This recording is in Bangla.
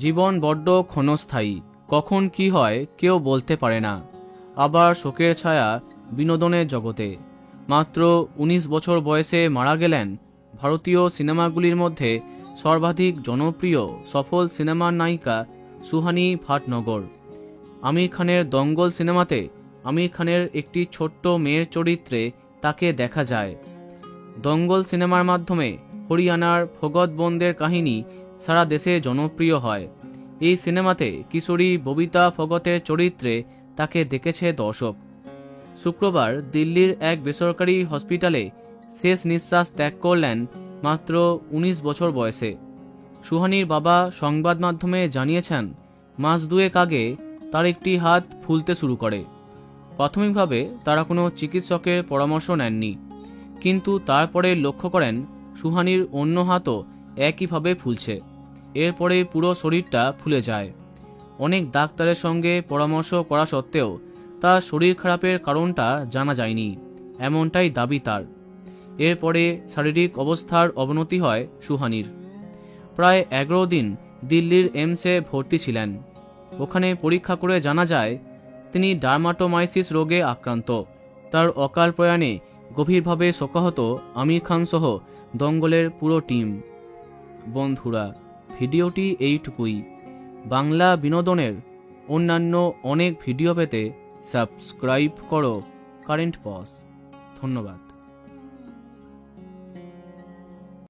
জীবন বড্ড ক্ষণস্থায়ী, কখন কি হয় কেউ বলতে পারে না। আবার শোকের ছায়া বিনোদনের জগতে। মাত্র ১৯ বছর বয়সে মারা গেলেন ভারতীয় সিনেমাগুলির মধ্যে সর্বাধিক জনপ্রিয় সফল সিনেমার নায়িকা সুহানি ভাটনগর। আমির খানের দঙ্গল সিনেমাতে আমির খানের একটি ছোট্ট মেয়ের চরিত্রে তাকে দেখা যায়। দঙ্গল সিনেমার মাধ্যমে হরিয়ানার ফগত বন্দের কাহিনী সারা দেশে জনপ্রিয় হয়। এই সিনেমাতে কিশোরী ববিতা ফগতের চরিত্রে তাকে দেখেছে দর্শক। শুক্রবার দিল্লির এক বেসরকারি হসপিটালে শেষ নিঃশ্বাস ত্যাগ করলেন মাত্র ১৯ বছর বয়সে। সুহানির বাবা সংবাদ মাধ্যমে জানিয়েছেন, মাস দুয়েক আগে তার একটি হাত ফুলতে শুরু করে। প্রাথমিকভাবে তারা কোনো চিকিৎসকের পরামর্শ নেননি, কিন্তু তারপরে লক্ষ্য করেন সুহানির অন্য হাতও একইভাবে ফুলছে। এরপরে পুরো শরীরটা ফুলে যায়। অনেক ডাক্তারের সঙ্গে পরামর্শ করা সত্ত্বেও তার শরীর খারাপের কারণটা জানা যায়নি, এমনটাই দাবি তার। এরপরে শারীরিক অবস্থার অবনতি হয় সুহানির। প্রায় ১১ দিন দিল্লির এইমসে ভর্তি ছিলেন। ওখানে পরীক্ষা করে জানা যায় তিনি ডার্মাটোমাইসিস রোগে আক্রান্ত। তার অকাল প্রয়াণে গভীরভাবে শোকাহত আমির খান সহ দঙ্গলের পুরো টিম। বন্ধুরা, ভিডিওটি এইটুকুই। বাংলা বিনোদনের অন্যান্য অনেক ভিডিও পেতে সাবস্ক্রাইব করো কারেন্ট পজ। ধন্যবাদ।